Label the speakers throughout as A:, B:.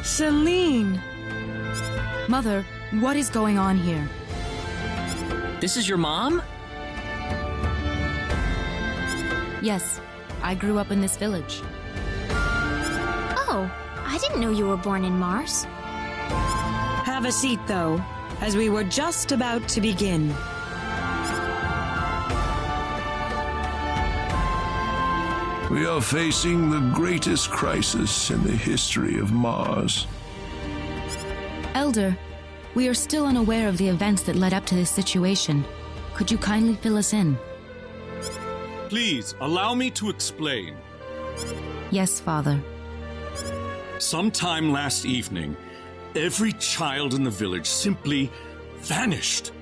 A: Celine!
B: Mother, what is going on here?
C: This is your mom?
B: Yes, I grew up in this village.
D: Oh, I didn't know you were born in Mars.
A: Have a seat, though, as we were just about to begin.
E: We are facing the greatest crisis in the history of Mars.
B: Elder, we are still unaware of the events that led up to this situation. Could you kindly fill us in?
F: Please, allow me to explain.
B: Yes, Father.
F: Sometime last evening, every child in the village simply vanished,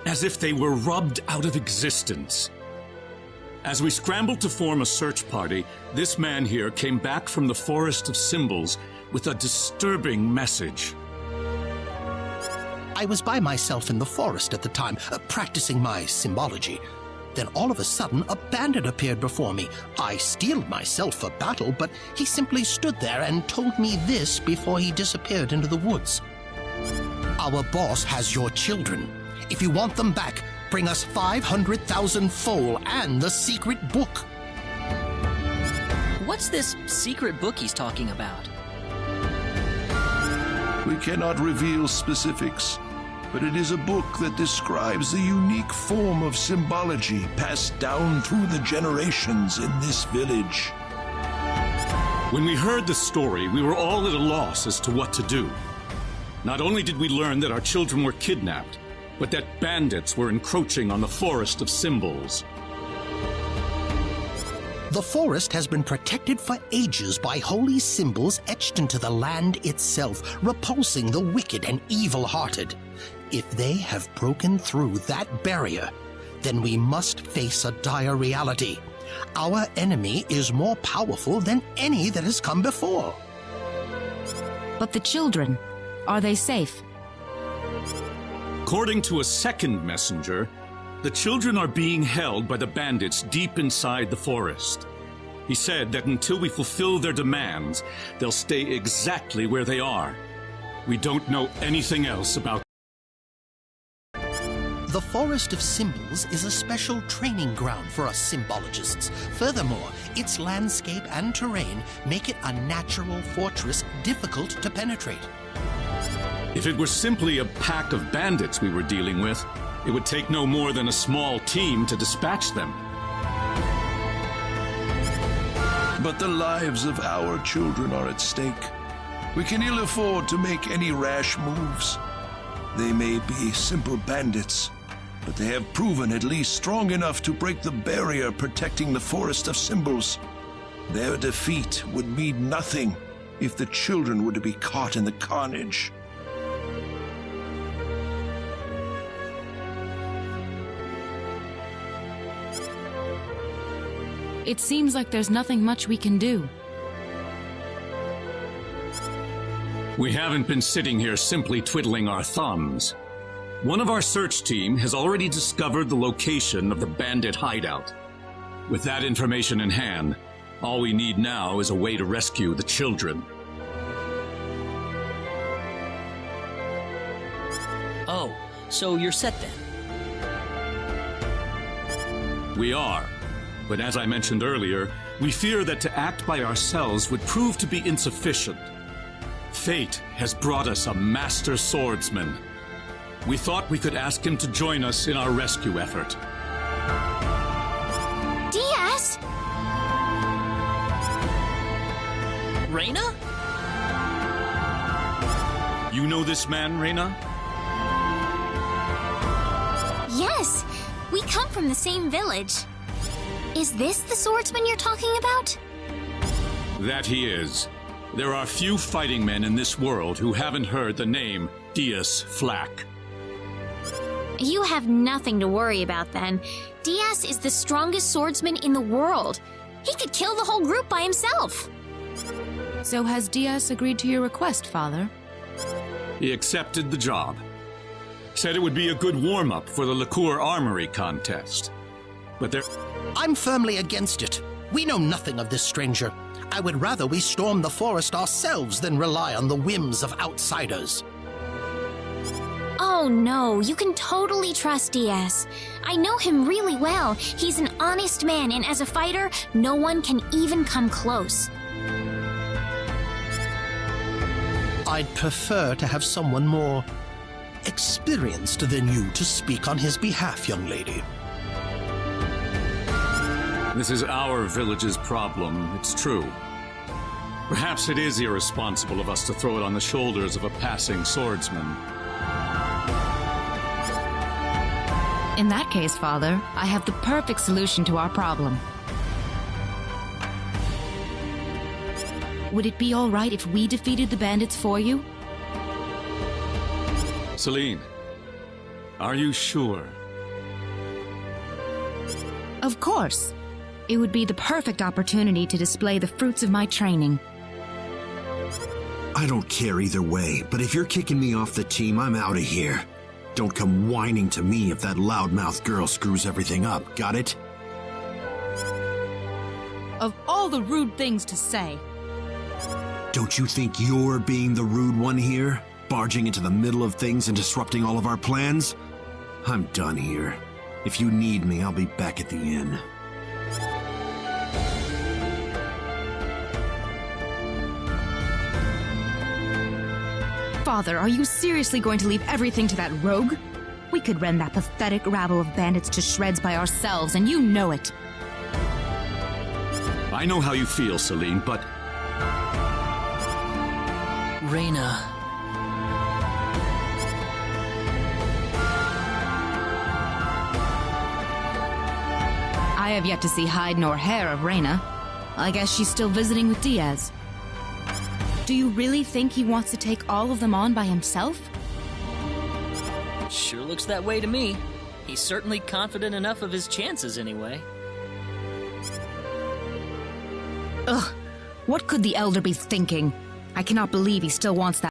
F: as if they were rubbed out of existence. As we scrambled to form a search party, this man here came back from the Forest of Symbols with a disturbing message.
G: I was by myself in the forest at the time, practicing my symbology. Then all of a sudden, a bandit appeared before me. I steeled myself for battle, but he simply stood there and told me this before he disappeared into the woods. Our boss has your children. If you want them back, bring us 500,000 foal and the secret book.
C: What's this secret book he's talking about?
E: We cannot reveal specifics, but it is a book that describes the unique form of symbology passed down through the generations in this village.
F: When we heard the story, we were all at a loss as to what to do. Not only did we learn that our children were kidnapped, but that bandits were encroaching on the Forest of Symbols.
G: The forest has been protected for ages by holy symbols etched into the land itself, repulsing the wicked and evil-hearted. If they have broken through that barrier, then we must face a dire reality. Our enemy is more powerful than any that has come before.
B: But the children, are they safe?
F: According to a second messenger, the children are being held by the bandits deep inside the forest. He said that until we fulfill their demands, they'll stay exactly where they are. We don't know anything else about.
G: The Forest of Symbols is a special training ground for us symbologists. Furthermore, its landscape and terrain make it a natural fortress difficult to penetrate.
F: If it were simply a pack of bandits we were dealing with, it would take no more than a small team to dispatch them.
E: But the lives of our children are at stake. We can ill afford to make any rash moves. They may be simple bandits, but they have proven at least strong enough to break the barrier protecting the Forest of Symbols. Their defeat would mean nothing if the children were to be caught in the carnage.
B: It seems like there's nothing much we can do.
F: We haven't been sitting here simply twiddling our thumbs. One of our search team has already discovered the location of the bandit hideout. With that information in hand, all we need now is a way to rescue the children.
C: Oh, so you're set then?
F: We are. But as I mentioned earlier, we fear that to act by ourselves would prove to be insufficient. Fate has brought us a master swordsman. We thought we could ask him to join us in our rescue effort.
D: Diaz!
C: Reyna?
F: You know this man, Reyna?
D: Yes, we come from the same village. Is this the swordsman you're talking about?
F: That he is. There are few fighting men in this world who haven't heard the name Diaz Flack.
D: You have nothing to worry about then. Diaz is the strongest swordsman in the world. He could kill the whole group by himself.
B: So has Diaz agreed to your request, Father?
F: He accepted the job. Said it would be a good warm-up for the Liqueur Armory contest. But there...
G: I'm firmly against it. We know nothing of this stranger. I would rather we storm the forest ourselves than rely on the whims of outsiders.
D: Oh no, you can totally trust Diaz. I know him really well. He's an honest man, and as a fighter, no one can even come close.
G: I'd prefer to have someone more experienced than you to speak on his behalf, young lady.
F: This is our village's problem, it's true. Perhaps it is irresponsible of us to throw it on the shoulders of a passing swordsman.
B: In that case, Father, I have the perfect solution to our problem. Would it be all right if we defeated the bandits for you?
F: Celine, are you sure?
B: Of course. It would be the perfect opportunity to display the fruits of my training.
H: I don't care either way, but if you're kicking me off the team, I'm out of here. Don't come whining to me if that loudmouth girl screws everything up, got it?
B: Of all the rude things to say.
H: Don't you think you're being the rude one here? Barging into the middle of things and disrupting all of our plans? I'm done here. If you need me, I'll be back at the inn.
B: Father, are you seriously going to leave everything to that rogue? We could rend that pathetic rabble of bandits to shreds by ourselves, and you know it.
F: I know how you feel, Celine, but...
C: Reyna.
B: I have yet to see hide nor hair of Reyna. I guess she's still visiting with Diaz. Do you really think he wants to take all of them on by himself?
C: Sure looks that way to me. He's certainly confident enough of his chances anyway.
B: Ugh, what could the Elder be thinking? I cannot believe he still wants that.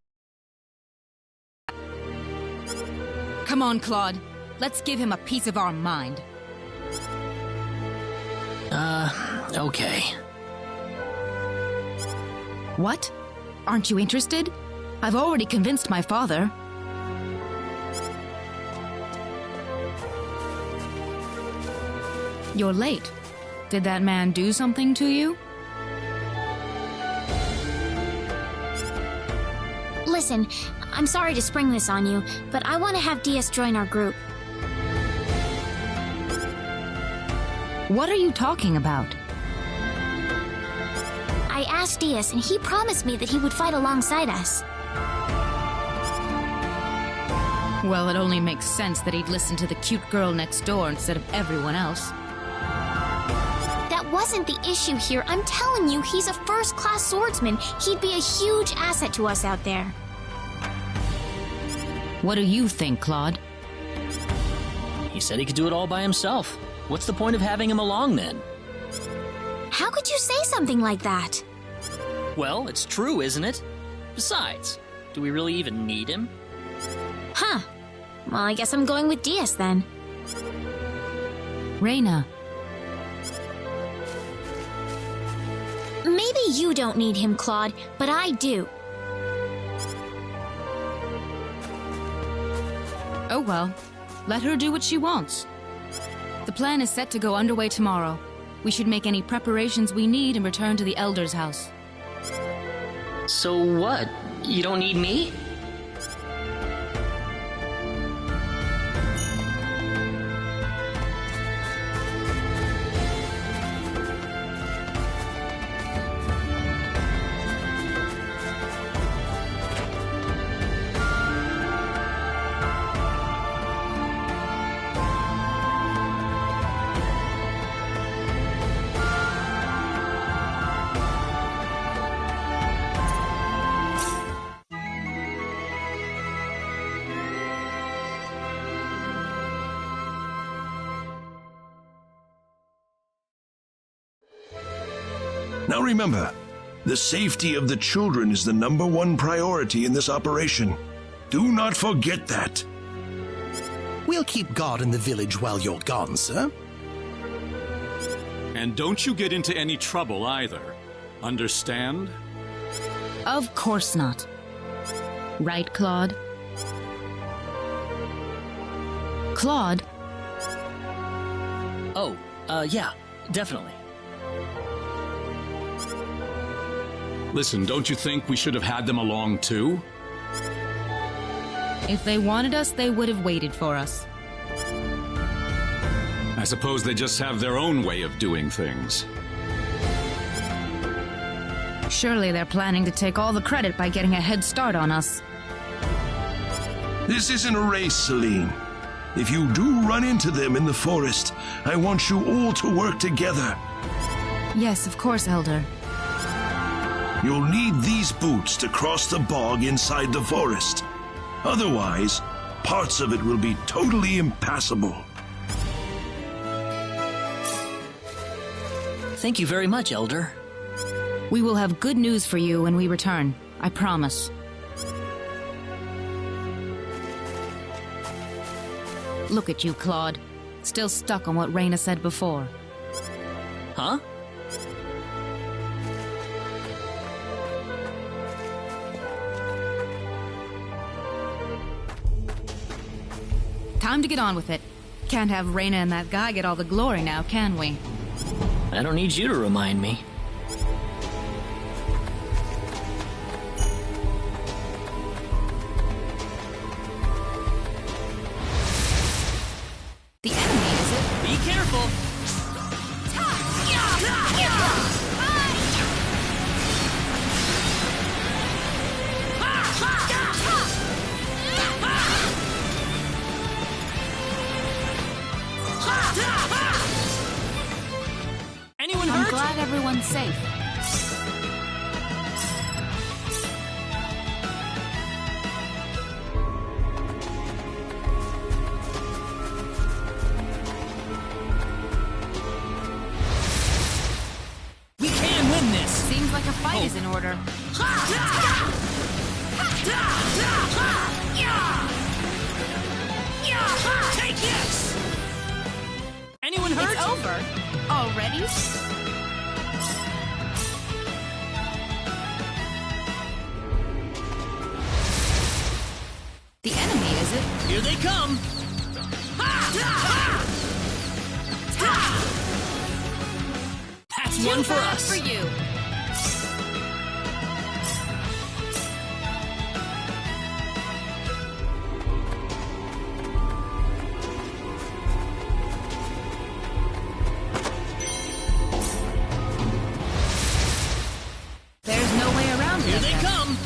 B: Come on, Claude. Let's give him a piece of our mind.
C: Okay.
B: What? Aren't you interested? I've already convinced my father. You're late. Did that man do something to you?
D: Listen, I'm sorry to spring this on you, but I want to have Diaz join our group.
B: What are you talking about?
D: I asked Diaz, and he promised me that he would fight alongside us.
B: Well, it only makes sense that he'd listen to the cute girl next door instead of everyone else.
D: That wasn't the issue here. I'm telling you, he's a first-class swordsman. He'd be a huge asset to us out there.
B: What do you think, Claude?
C: He said he could do it all by himself. What's the point of having him along then?
D: How could you say something like that?
C: Well, it's true, isn't it? Besides, do we really even need him?
D: Huh. Well, I guess I'm going with Diaz then.
B: Reyna.
D: Maybe you don't need him, Claude, but I do.
B: Oh well, let her do what she wants. The plan is set to go underway tomorrow. We should make any preparations we need and return to the Elder's house.
C: So what? You don't need me?
E: Now remember, the safety of the children is the #1 priority in this operation. Do not forget that.
G: We'll keep guard in the village while you're gone, sir.
F: And don't you get into any trouble either. Understand?
B: Of course not. Right, Claude? Claude?
C: Oh, yeah, definitely.
F: Listen, don't you think we should have had them along too?
B: If they wanted us, they would have waited for us.
F: I suppose they just have their own way of doing things.
B: Surely they're planning to take all the credit by getting a head start on us.
E: This isn't a race, Celine. If you do run into them in the forest, I want you all to work together.
B: Yes, of course, Elder.
E: You'll need these boots to cross the bog inside the forest. Otherwise, parts of it will be totally impassable.
C: Thank you very much, Elder.
B: We will have good news for you when we return. I promise. Look at you, Claude. Still stuck on what Reyna said before.
C: Huh?
B: Time to get on with it. Can't have Reyna and that guy get all the glory now, can we?
C: I don't need you to remind me.
B: The enemy, is it?
C: Be careful! Anyone
B: I'm
C: hurt?
B: glad everyone's safe.
C: We can win this!
B: Seems like a fight is in order.
C: Take this! Anyone hurt?
B: It's over? Already? The enemy, is it?
C: Here they come! That's one for us!
B: For you. There's no way around it.
C: Here they come!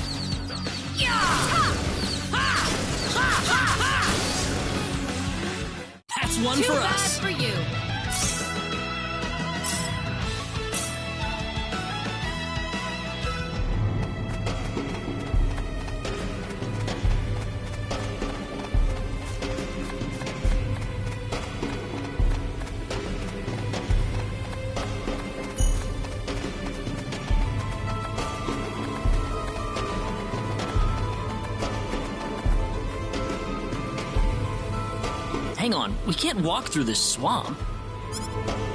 C: That's one
B: Too
C: for
B: bad
C: us!
B: for you.
C: Hang on, we can't walk through this swamp.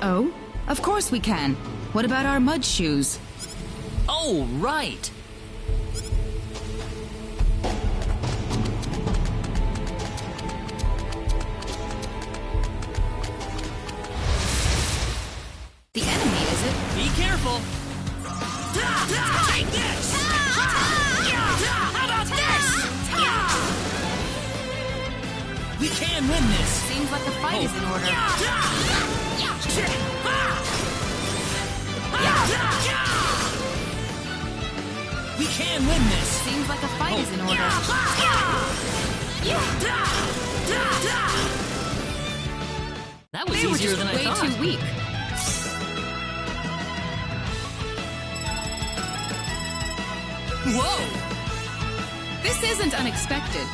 B: Oh, of course we can. What about our mud shoes?
C: Oh, right!
B: The enemy, is it?
C: Be careful! Take this! How about this? We can win this!
B: Seems like the fight is in order.
C: We can win this!
B: Seems like the fight is in order.
C: That was
B: They were
C: easier
B: just
C: than I
B: way
C: thought.
B: too weak.
C: Whoa!
B: This isn't unexpected.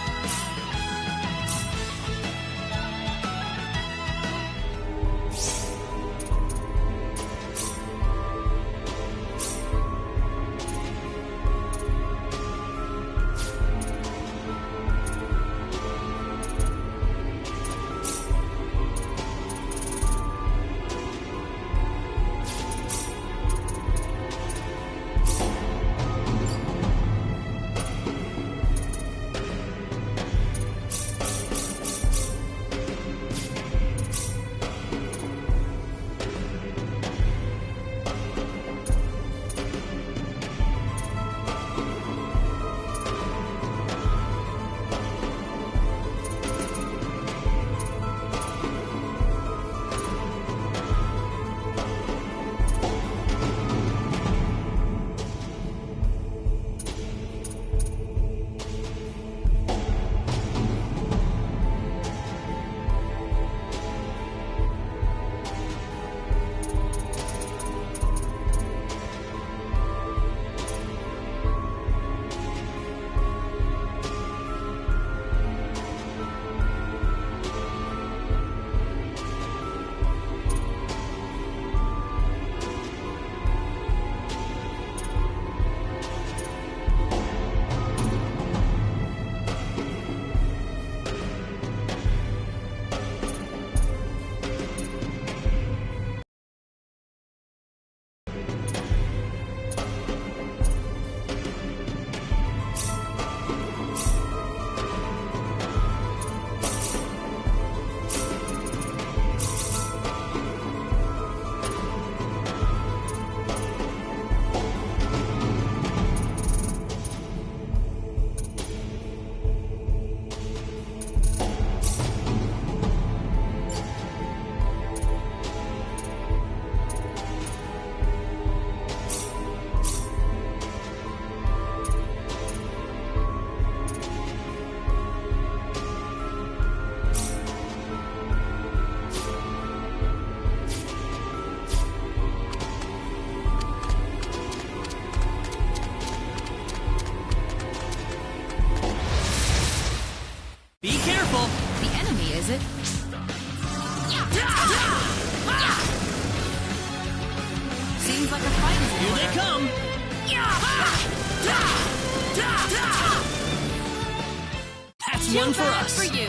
C: one for
B: bad
C: us.
B: for you.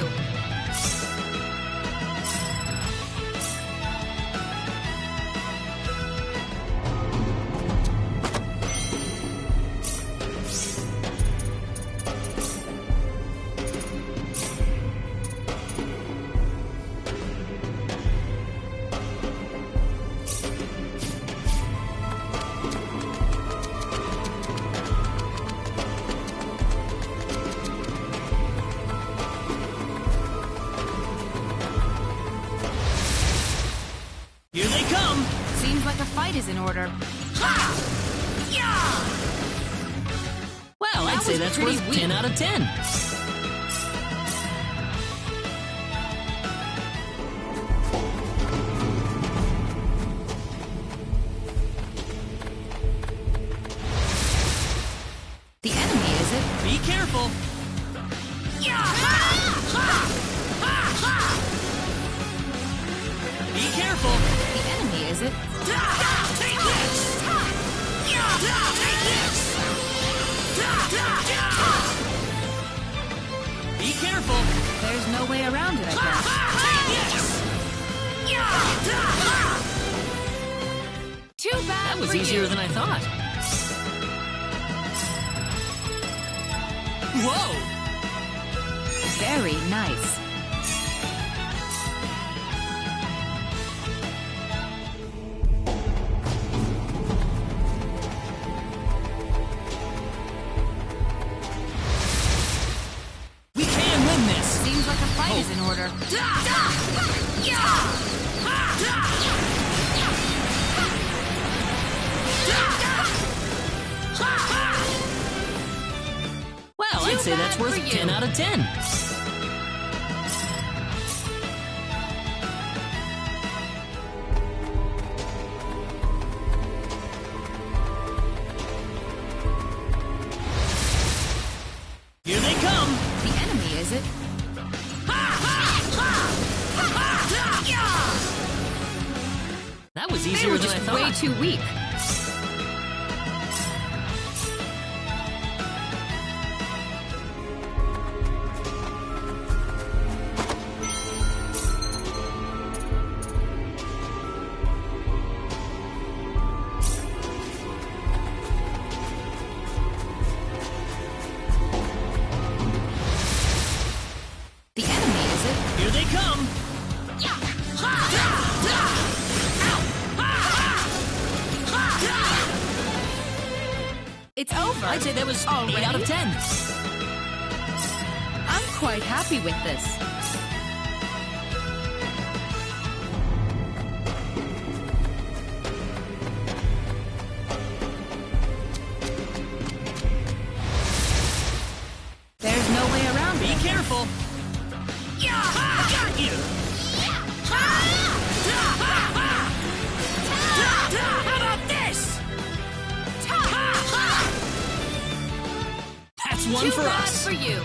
C: Here they come!
B: Seems like a fight is in order.
C: Well, I'd
B: That
C: say
B: was
C: that's
B: pretty
C: worth
B: weak.
C: 10 out of 10.
B: The enemy, is it?
C: Be careful! Be careful!
B: The enemy, is it?
C: Be careful!
B: There's no way around it, I guess. Too bad
C: That was
B: for
C: easier
B: you.
C: than I thought. Whoa!
B: Very nice.
C: We can win this!
B: Seems like a fight is in order.
C: Well,
B: Too
C: I'd say that's
B: bad
C: worth
B: for you.
C: 10 out of 10. Here they come!
B: The enemy, is it?
C: That was
B: They
C: easier
B: were
C: than I
B: just
C: thought.
B: way too weak. The enemy, is it?
C: Here they come!
B: It's over.
C: I'd say that was
B: Already?
C: 8 out of 10.
B: I'm quite happy with this. There's no way around
C: Be
B: it.
C: careful! Got you! How about this? That's one
B: Too
C: for
B: bad
C: us.
B: for you.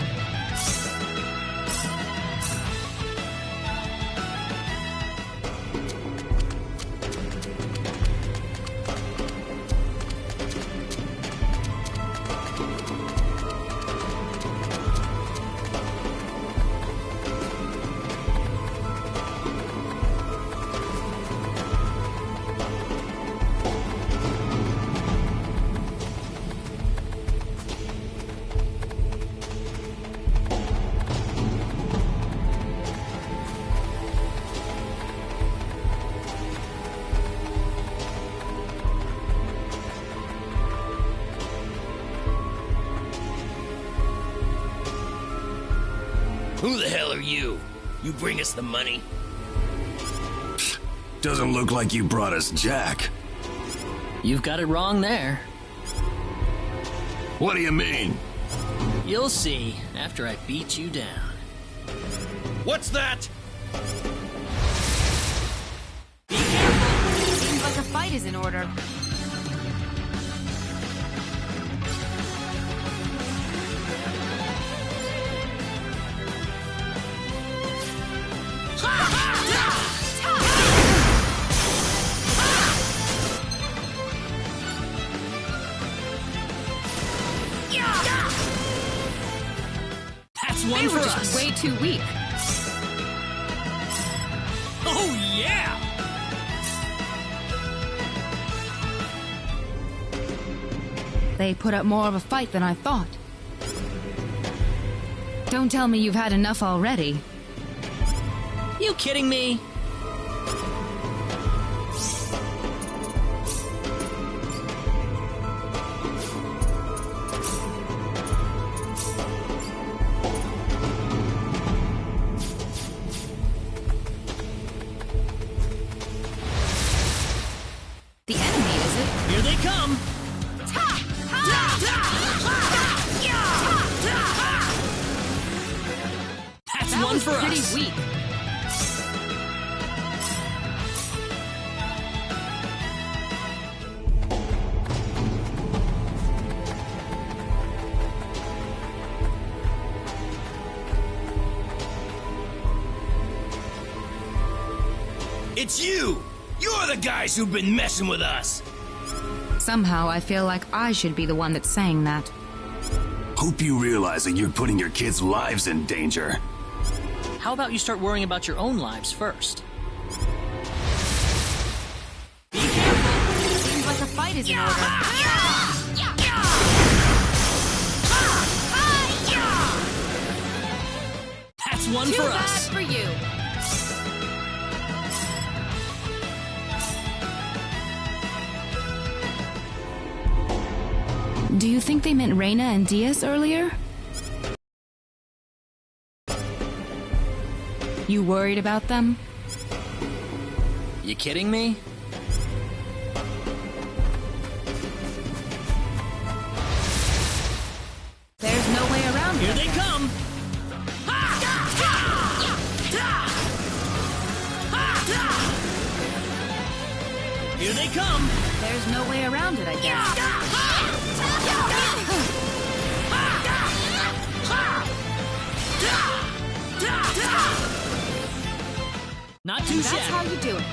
I: Who the hell are you? You bring us the money?
H: Doesn't look like you brought us Jack.
C: You've got it wrong there.
H: What do you mean?
C: You'll see after I beat you down.
I: What's that?
C: Be careful!
B: Seems like a fight is in order.
C: That's That's one
B: They
C: for
B: were just
C: us.
B: way too weak.
C: Oh, yeah!
B: They put up more of a fight than I thought. Don't tell me you've had enough already.
C: You kidding me?
B: The enemy, is it?
C: Here they come! That's
B: That
C: one
B: was
C: for
B: pretty
C: us.
B: weak.
I: It's you! You're the guys who've been messing with us!
B: Somehow I feel like I should be the one that's saying that.
J: Hope you realize that you're putting your kids' lives in danger.
C: How about you start worrying about your own lives first?
B: Seems like a fight is in order.
C: That's one
B: Too
C: for
B: bad
C: us.
B: for you. Do you think they meant Reina and Diaz earlier? You worried about them?
C: You kidding me?
B: There's no way around
C: Here
B: it.
C: they come! Here they come!
B: There's no way around it, I guess.
C: Not too
B: That's
C: shabby.
B: how you do it.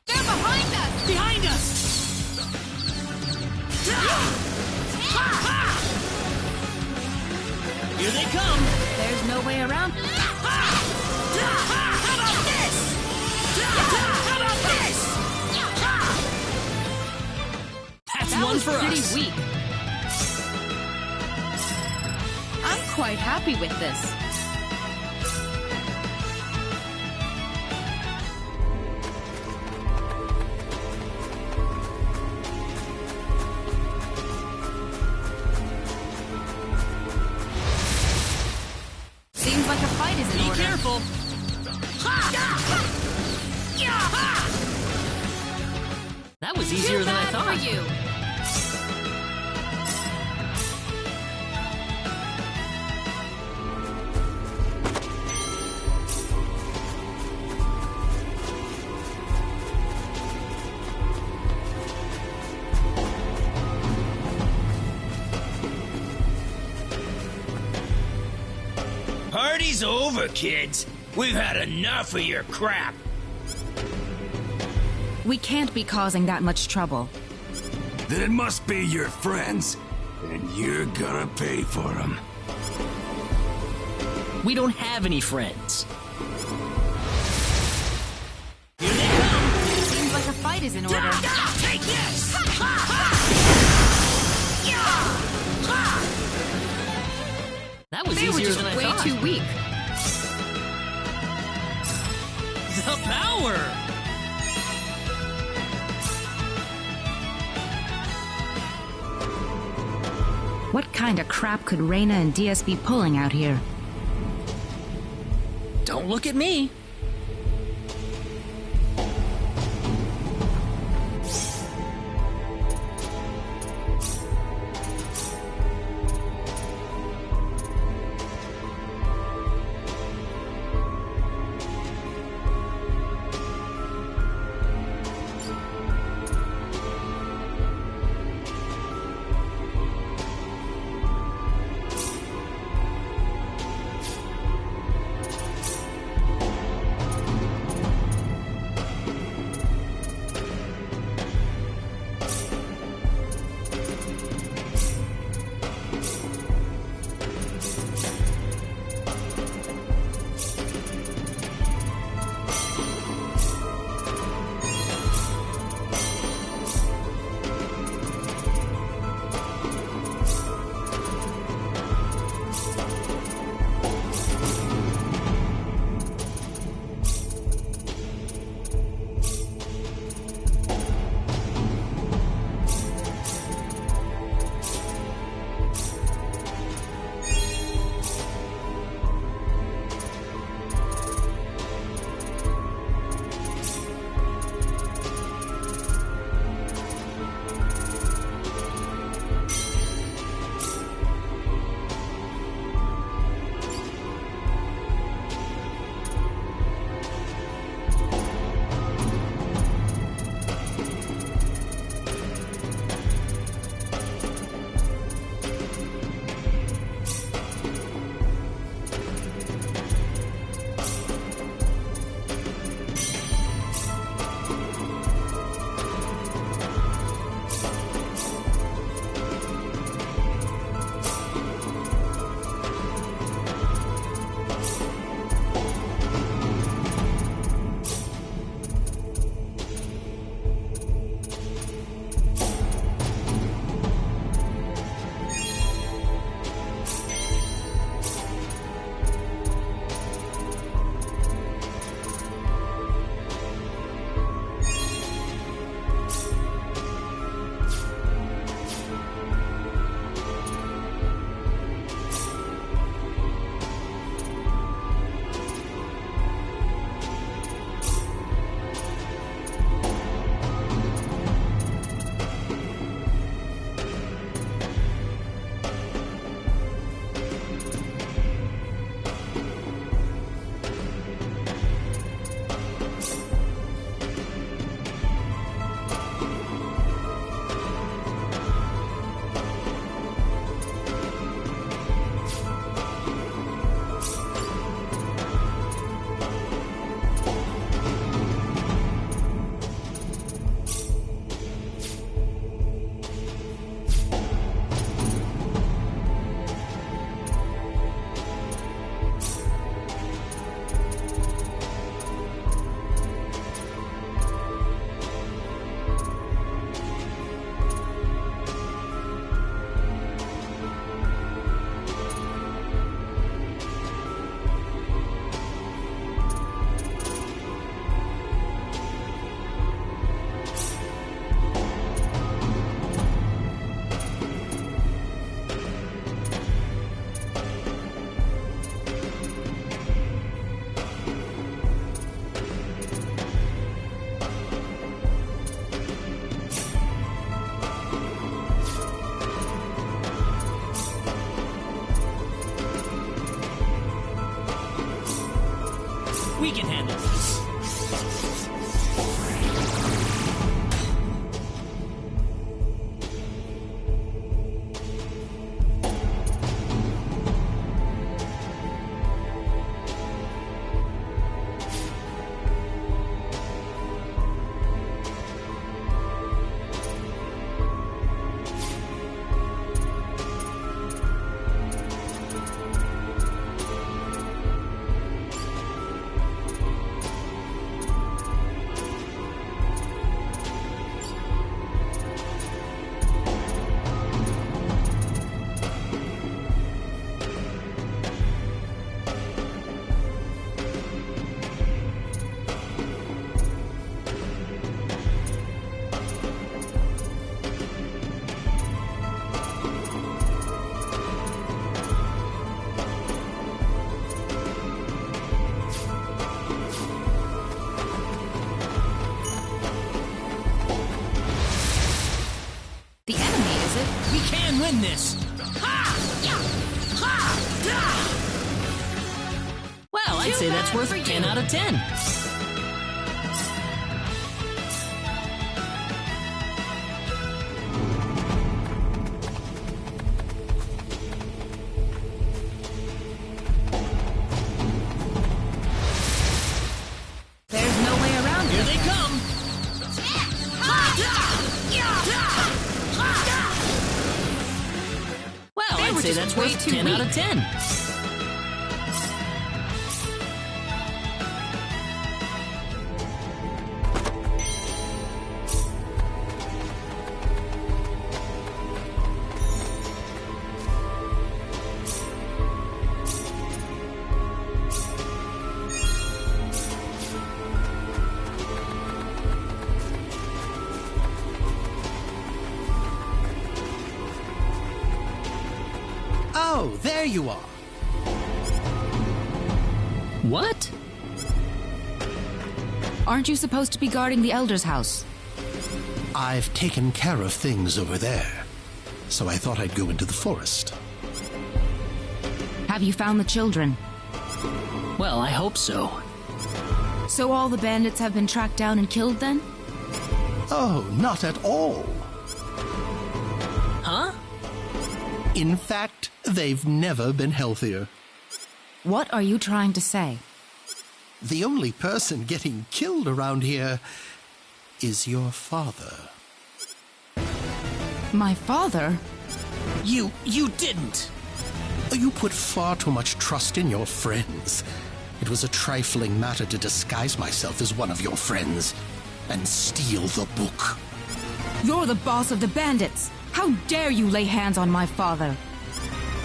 B: They're behind us!
C: Behind us! Here they come!
B: There's no way around it.
C: That's
B: That
C: one
B: was
C: for
B: pretty
C: us.
B: weak. I'm quite happy with this. Seems like a fight is in
C: Be
B: order.
C: careful! That was easier
B: Too
C: than I
B: bad
C: thought.
B: for you.
I: Party's over, kids. We've had enough of your crap.
B: We can't be causing that much trouble.
J: Then it must be your friends, and you're gonna pay for them.
C: We don't have any friends.
B: Seems like a fight is in order.
I: Take this!
C: That was
B: They were
C: easier
B: just
C: than I
B: way
C: thought.
B: too weak.
C: The power!
B: What kind of crap could Reina and Diaz be pulling out here?
C: Don't look at me.
B: it?
C: We can win this! Well, I'd say that's worth 10 out of 10.
B: There's no way around it.
C: Here they come! Well, I'd say that's worth 10 out of 10.
G: Oh, there you are.
C: What?
B: Aren't you supposed to be guarding the Elder's house?
G: I've taken care of things over there, so I thought I'd go into the forest.
B: Have you found the children?
C: Well, I hope so.
B: So all the bandits have been tracked down and killed then?
G: Oh, not at all.
C: Huh?
G: In fact, they've never been healthier.
B: What are you trying to say?
G: The only person getting killed around here is your father.
B: My father?
C: You didn't!
G: You put far too much trust in your friends. It was a trifling matter to disguise myself as one of your friends and steal the book.
B: You're the boss of the bandits! How dare you lay hands on my father?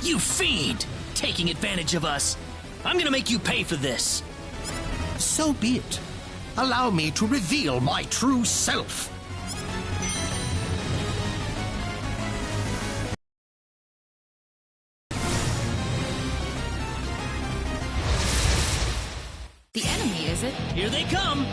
C: You fiend! Taking advantage of us! I'm gonna make you pay for this!
G: So be it. Allow me to reveal my true self.
B: The enemy, is it?
C: Here they come!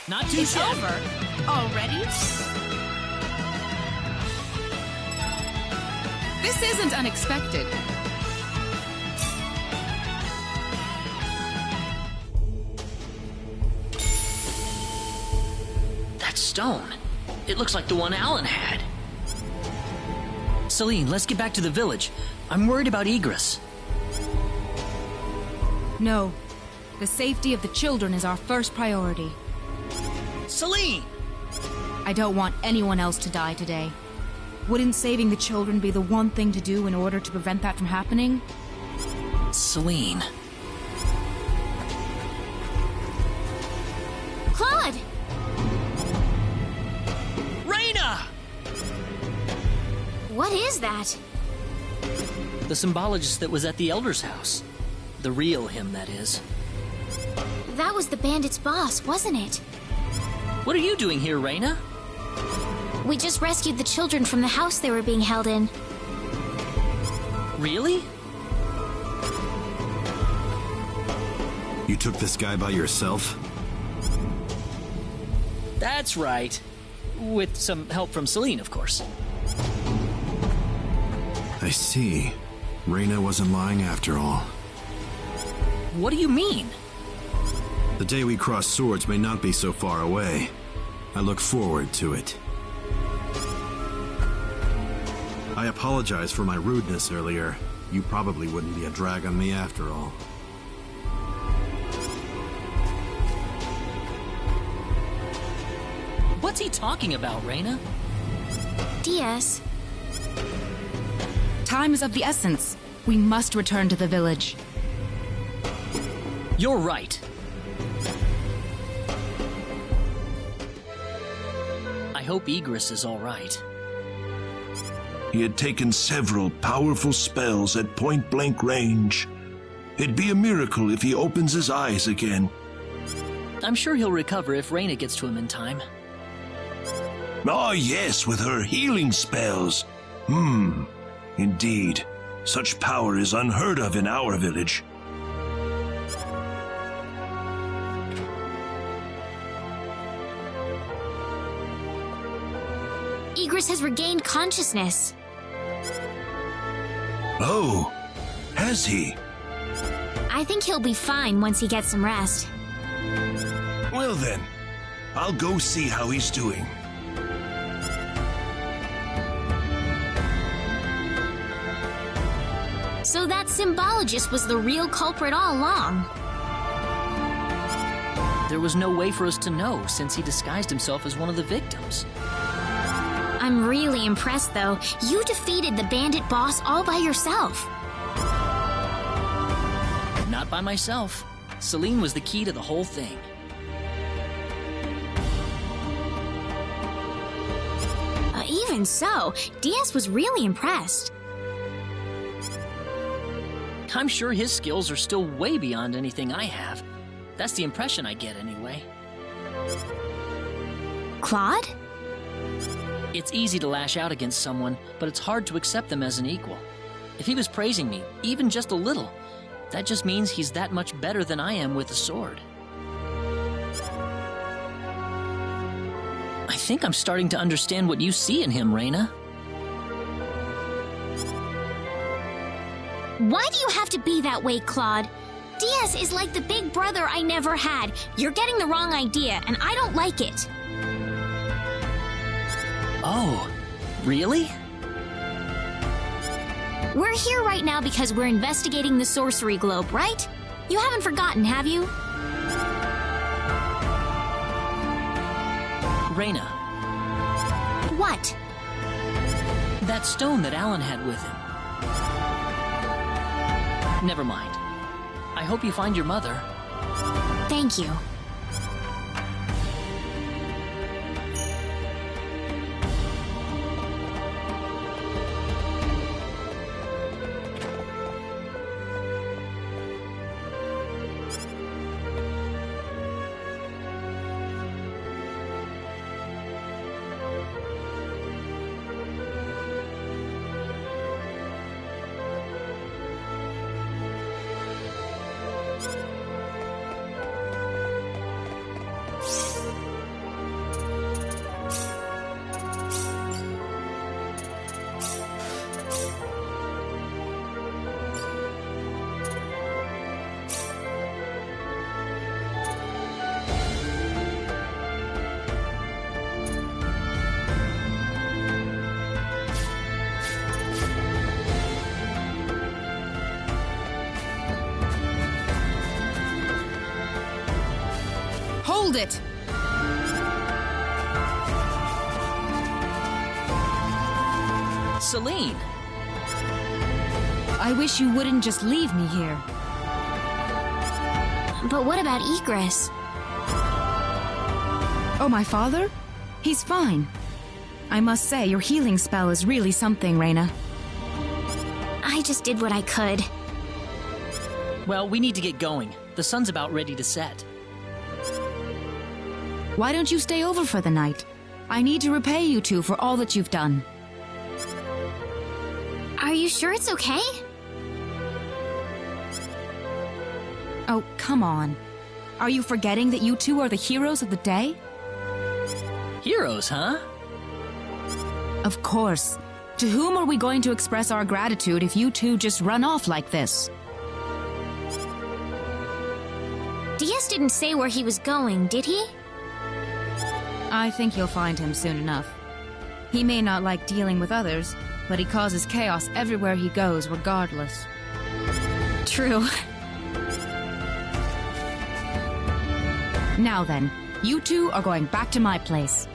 C: Not too
B: It's
C: shabby.
B: over. Already? This isn't unexpected.
C: That stone. It looks like the one Alan had. Celine, let's get back to the village. I'm worried about Egress.
B: No. The safety of the children is our first priority.
C: Celine!
B: I don't want anyone else to die today. Wouldn't saving the children be the one thing to do in order to prevent that from happening?
C: Celine.
D: Claude!
C: Reyna!
D: What is that?
C: The symbologist that was at the Elder's house. The real him, that is.
D: That was the bandit's boss, wasn't it?
C: What are you doing here, Reyna?
D: We just rescued the children from the house they were being held in.
C: Really?
H: You took this guy by yourself?
C: That's right. With some help from Celine, of course.
H: I see. Reyna wasn't lying after all.
C: What do you mean?
H: The day we cross swords may not be so far away. I look forward to it. I apologize for my rudeness earlier. You probably wouldn't be a drag on me after all.
C: What's he talking about, Reyna?
D: Diaz.
B: Time is of the essence. We must return to the village.
C: You're right. I hope Egress is all right.
E: He had taken several powerful spells at point-blank range. It'd be a miracle if he opens his eyes again.
C: I'm sure he'll recover if Reyna gets to him in time.
E: Ah, yes, with her healing spells. Indeed. Such power is unheard of in our village.
D: Igris has regained consciousness.
E: Oh, has he?
D: I think he'll be fine once he gets some rest.
E: Well then, I'll go see how he's doing.
D: So that symbologist was the real culprit all along.
C: There was no way for us to know since he disguised himself as one of the victims.
D: I'm really impressed, though. You defeated the bandit boss all by yourself.
C: Not by myself. Celine was the key to the whole thing.
D: Even so, Diaz was really impressed.
C: I'm sure his skills are still way beyond anything I have. That's the impression I get, anyway.
D: Claude?
C: It's easy to lash out against someone, but it's hard to accept them as an equal. If he was praising me, even just a little, that just means he's that much better than I am with a sword. I think I'm starting to understand what you see in him, Reina.
D: Why do you have to be that way, Claude? Diaz is like the big brother I never had. You're getting the wrong idea, and I don't like it.
C: Oh, really?
D: We're here right now because we're investigating the sorcery globe, right? You haven't forgotten, have you?
C: Reina.
D: What?
C: That stone that Alan had with him. Never mind. I hope you find your mother.
D: Thank you.
B: Hold it!
C: Celine!
B: I wish you wouldn't just leave me here.
D: But what about Igris?
B: Oh, my father? He's fine. I must say, your healing spell is really something, Reina.
D: I just did what I could.
C: Well, we need to get going. The sun's about ready to set.
B: Why don't you stay over for the night? I need to repay you two for all that you've done.
D: Are you sure it's okay?
B: Oh, come on. Are you forgetting that you two are the heroes of the day?
C: Heroes, huh?
B: Of course. To whom are we going to express our gratitude if you two just run off like this?
D: Diaz didn't say where he was going, did he?
B: I think you'll find him soon enough. He may not like dealing with others, but he causes chaos everywhere he goes, regardless.
D: True.
B: Now then, you two are going back to my place.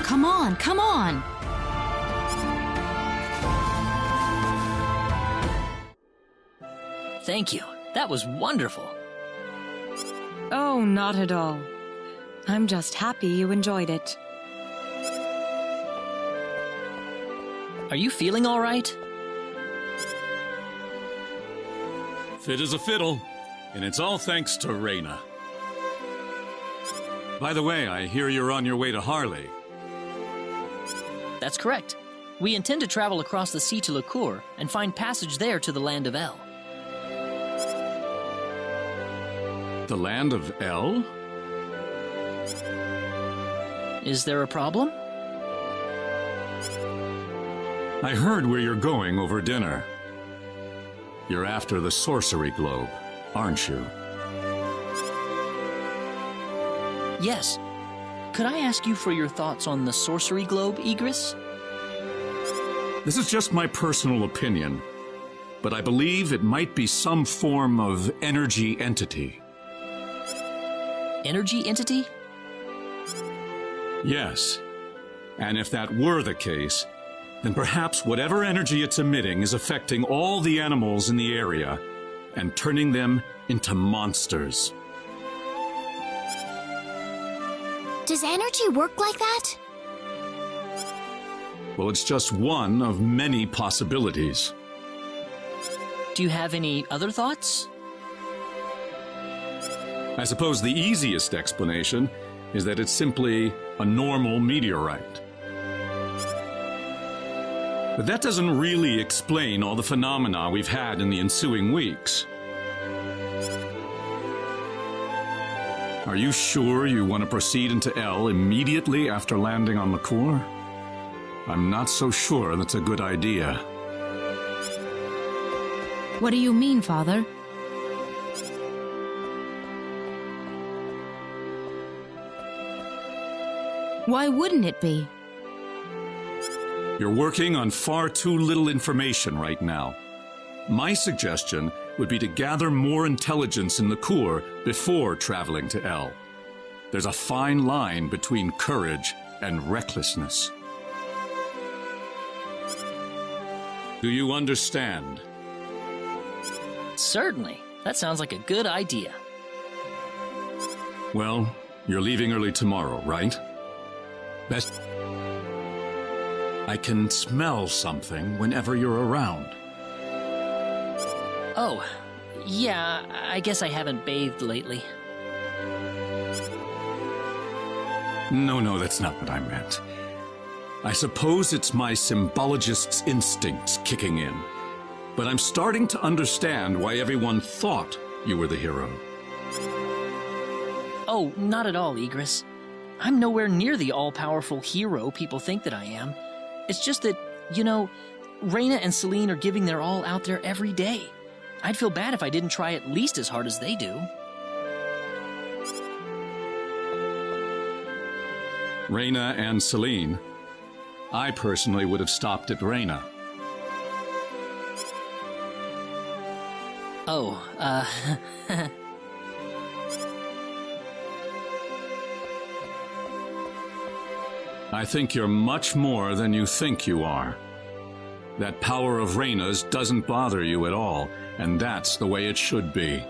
B: Come on, come on!
C: Thank you. That was wonderful.
A: Oh, not at all. I'm just happy you enjoyed it.
C: Are you feeling all right?
F: Fit as a fiddle, and it's all thanks to Reina. By the way, I hear you're on your way to Harley.
C: That's correct. We intend to travel across the sea to Lacour and find passage there to the land of El.
F: The land of El?
C: Is there a problem?
F: I heard where you're going over dinner. You're after the sorcery globe, aren't you?
C: Yes. Could I ask you for your thoughts on the sorcery globe, Igris?
F: This is just my personal opinion, but I believe it might be some form of energy entity.
C: Energy entity?
F: Yes. And if that were the case, then perhaps whatever energy it's emitting is affecting all the animals in the area and turning them into monsters.
D: Does energy work like that?
F: Well, it's just one of many possibilities.
C: Do you have any other thoughts?
F: I suppose the easiest explanation is that it's simply a normal meteorite. But that doesn't really explain all the phenomena we've had in the ensuing weeks. Are you sure you want to proceed into El immediately after landing on Lacour? I'm not so sure that's a good idea.
B: What do you mean, Father? Why wouldn't it be?
F: You're working on far too little information right now. My suggestion would be to gather more intelligence in Lacour before traveling to El. There's a fine line between courage and recklessness. Do you understand?
C: Certainly. That sounds like a good idea.
F: Well, you're leaving early tomorrow, right? Best. I can smell something whenever you're around.
C: Oh, yeah, I guess I haven't bathed lately.
F: No, that's not what I meant. I suppose it's my symbologist's instincts kicking in. But I'm starting to understand why everyone thought you were the hero.
C: Oh, not at all, Igris. I'm nowhere near the all-powerful hero people think that I am. It's just that, you know, Reyna and Celine are giving their all out there every day. I'd feel bad if I didn't try at least as hard as they do.
F: Reyna and Celine. I personally would have stopped at Reyna.
C: Oh,
F: I think you're much more than you think you are. That power of Reyna's doesn't bother you at all, and that's the way it should be.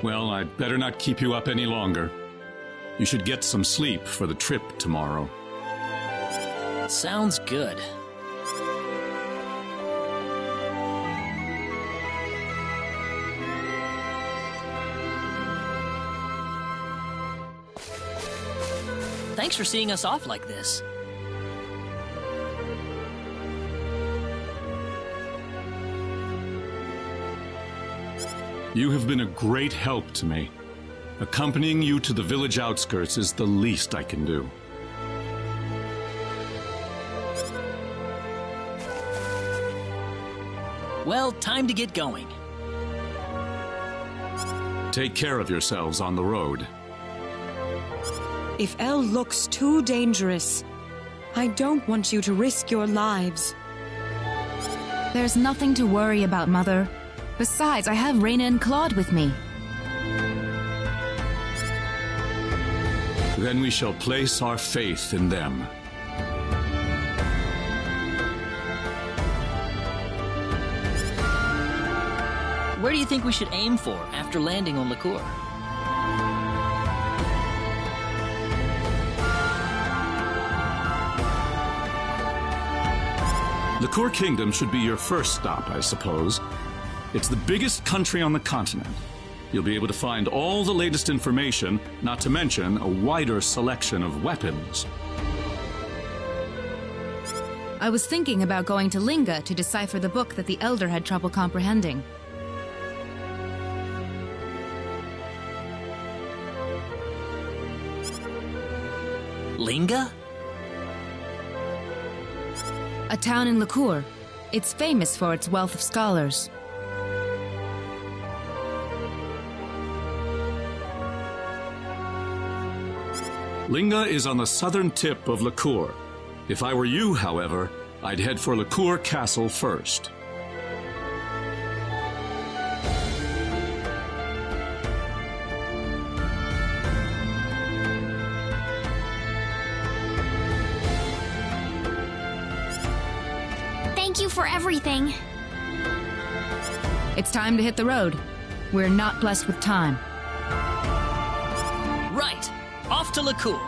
F: Well, I'd better not keep you up any longer. You should get some sleep for the trip tomorrow.
C: sounds good. Thanks for seeing us off like this.
F: You have been a great help to me. Accompanying you to the village outskirts is the least I can do.
C: Well, time to get going.
F: Take care of yourselves on the road.
A: If El looks too dangerous, I don't want you to risk your lives.
B: There's nothing to worry about, Mother. Besides, I have Reyna and Claude with me.
F: Then we shall place our faith in them.
C: Where do you think we should aim for after landing on Lacour?
F: Lacour Kingdom should be your first stop, I suppose. It's the biggest country on the continent. You'll be able to find all the latest information, not to mention a wider selection of weapons.
B: I was thinking about going to Linga to decipher the book that the Elder had trouble comprehending.
C: Linga?
B: A town in Licour. It's famous for its wealth of scholars.
F: Linga is on the southern tip of Licour. If I were you, however, I'd head for Licour Castle first.
D: Thank you for everything.
B: It's time to hit the road. We're not blessed with time.
C: Right. Off to Licour.